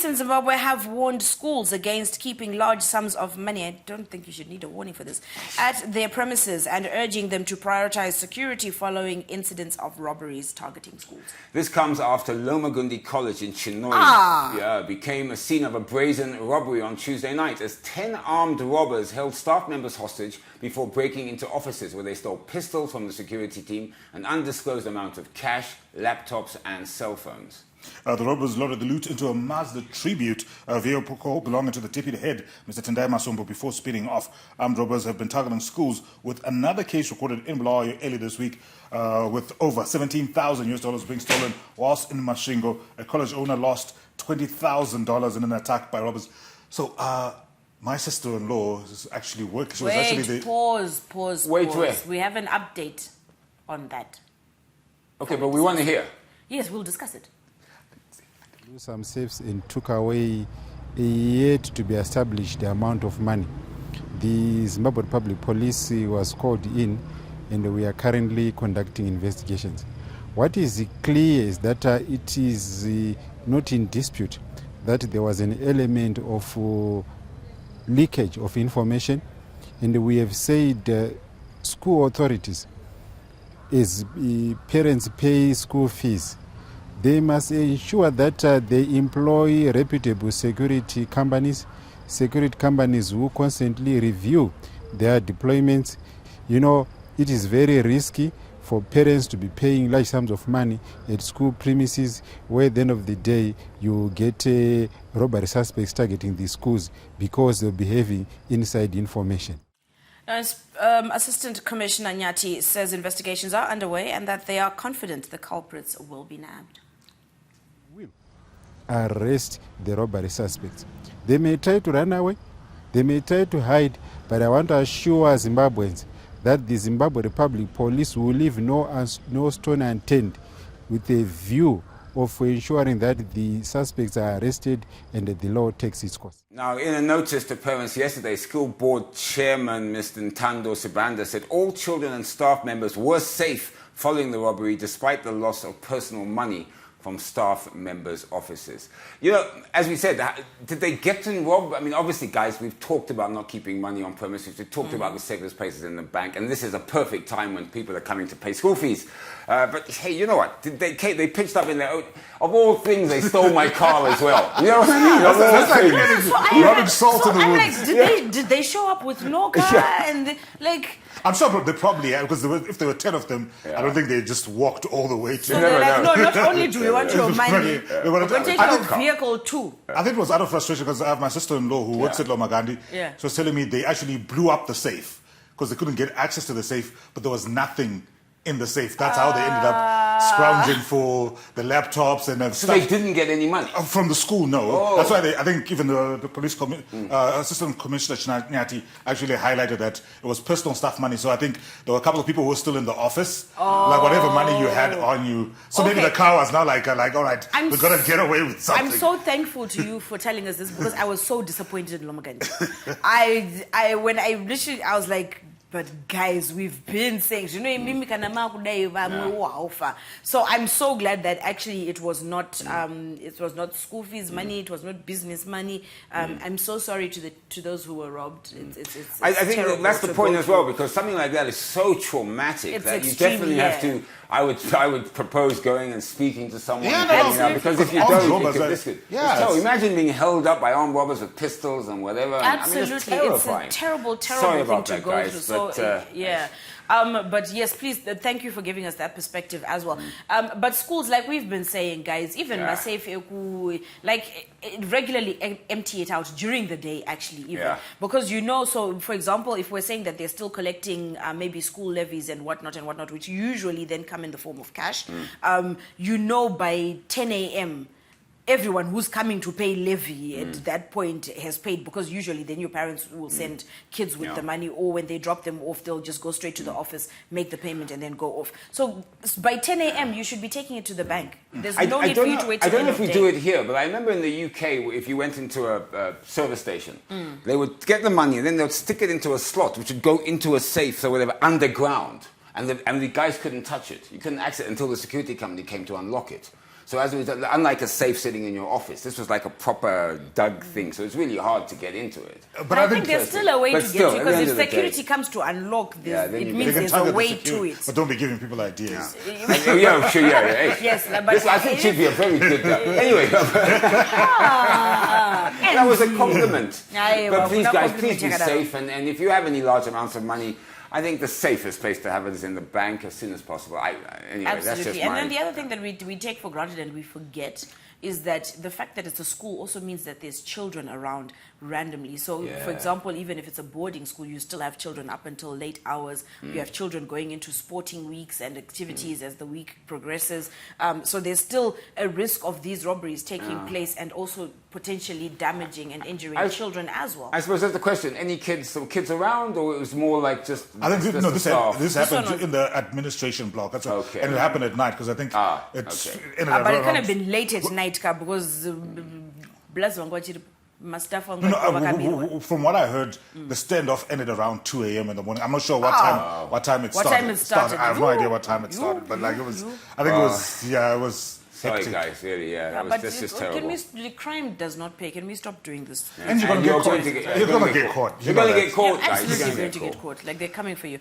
police in Zimbabwe have warned schools against keeping large sums of money, I don't think you should need a warning for this, at their premises, and urging them to prioritize security following incidents of robberies targeting schools. This comes after Lomagundi College in Chinhoyi became a scene of a brazen robbery on Tuesday night as 10 armed robbers held staff members hostage before breaking into offices where they stole pistols from the security team, an undisclosed amount of cash, laptops and cell phones. The robbers loaded the loot into a Mazda Tribute vehicle belonging to the deputy head, Mr. Tendai Masombo, before speeding off. Armed robbers have been targeting schools, with another case recorded in Bulawayo early this week, with over $17,000 being stolen, whilst in Mashingo, a college owner lost $20,000 in an attack by robbers. So, my sister-in-law is actually working. She was actually Pause. Wait. We have an update on that. Okay, but we want to hear. Yes, we'll discuss it. Some safes and took away a yet to be established amount of money. The Zimbabwe Public Police was called in, and we are currently conducting investigations. What is clear is that it is not in dispute that there was an element of leakage of information, and we have said school authorities, as parents pay school fees, they must ensure that they employ reputable security companies who constantly review their deployments. You know, it is very risky for parents to be paying large sums of money at school premises, where at the end of the day you get robbery suspects targeting the schools because they're behaving inside information. Now, Assistant Commissioner Nyati says investigations are underway and that they are confident the culprits will be nabbed. Will arrest the robbery suspects. They may try to run away, they may try to hide, but I want to assure Zimbabweans that the Zimbabwe Republic Police will leave no stone unturned with a view of ensuring that the suspects are arrested and that the law takes its course. Now, in a notice to parents yesterday, School Board Chairman Mr. Ntando Sibanda said all children and staff members were safe following the robbery despite the loss of personal money from staff members' offices. You know, as we said, did they get to rob? I mean, obviously, guys, we've talked about not keeping money on premises. We've talked about the safest places in the bank, and this is a perfect time when people are coming to pay school fees. But hey, you know what? They pitched up in their own. Of all things, they stole my car as well. You know what I mean? That's rubbing salt in the wound. Did they show up with no car and like? I'm sure they probably have, because if there were 10 of them, I don't think they just walked all the way to... So they're like, no, not only do we want your money, we're going to take your vehicle too. I think it was out of frustration, because I have my sister-in-law who works at Lomagandi. She was telling me they actually blew up the safe because they couldn't get access to the safe, but there was nothing in the safe. That's how they ended up scrounging for the laptops and So stuff. they didn't get any money? From the school, no. That's why I think even the police Assistant Commissioner Nyati actually highlighted that it was personal staff money. So I think there were a couple of people who were still in the office, like whatever money you had on you. So maybe the car was now like all right, we're going to get away with something. I'm so thankful to you for telling us this, because I was so disappointed in Lomagandi. When I was like, but guys, we've been saying, you know, so I'm so glad that actually it was not school fees money, it was not business money. I'm so sorry to those who were robbed. I think that's the point as well, because something like that is so traumatic that you definitely have to. I would propose going and speaking to someone and getting out, because if you don't, this could imagine being held up by armed robbers with pistols and whatever. Absolutely, I mean, it's terrifying. It's a terrible Sorry thing about to that, go guys, through. So but yes, please, thank you for giving us that perspective as well. But schools, like we've been saying, guys, even Masafe, like regularly empty it out during the day, actually, even because so for example, if we're saying that they're still collecting maybe school levies and whatnot, which usually then come in the form of cash, by 10 a.m. everyone who's coming to pay levy at that point has paid, because usually then your parents will send kids with the money, or when they drop them off, they'll just go straight to the office, make the payment, and then go off. So by 10 a.m., you should be taking it to the bank. There's no need for you to wait till I don't know if we day. do it here, but I remember in the UK, if you went into a service station, they would get the money, and then they would stick it into a slot, which would go into a safe, so whatever, underground. And the guys couldn't touch it. You couldn't access it until the security company came to unlock it. So as a result, unlike a safe sitting in your office, this was like a proper dug thing. So it's really hard to get into it. But I think there's still a way to get to it, because if the day- security comes to unlock this, Yeah, then it you- means They can there's a target the way to security, it. but don't be giving people ideas. Yeah, sure, yeah. Hey. Yes, but I think she'd be a very good. Anyway, that was a compliment. Yeah, But well, please, no guys, compliment, please be check it out. safe. And if you have any large amounts of money, I think the safest place to have it is in the bank as soon as possible. Anyway, that's just Absolutely. And my... then the other thing that we take for granted and we forget is that the fact that it's a school also means that there's children around randomly. So, Yeah. for example, even if it's a boarding school, you still have children up until late hours. You have children going into sporting weeks and activities as the week progresses. So there's still a risk of these robberies taking place and also potentially damaging and injuring children as well. I suppose that's the question. Any kids around, or it was more like just... I think just no. the staff? This one happened was- in the administration block. That's what, Okay. and it happened at night because I think it's okay. ended But it around- could have been late at night because Mustafa From what I heard, the standoff ended around 2 a.m. in the morning. I'm not sure what time it started. What time it started? I have no idea what time it started, but like it was. I think it was. Yeah, it was. Sorry, hectic. guys, really, yeah. but This is can terrible. the crime does not pay. Can we stop doing this? And you're gonna you're get caught. going to get- You're gonna get caught. You're going to get caught, You're guys. You're absolutely gonna going to get caught. Like, they're coming for you.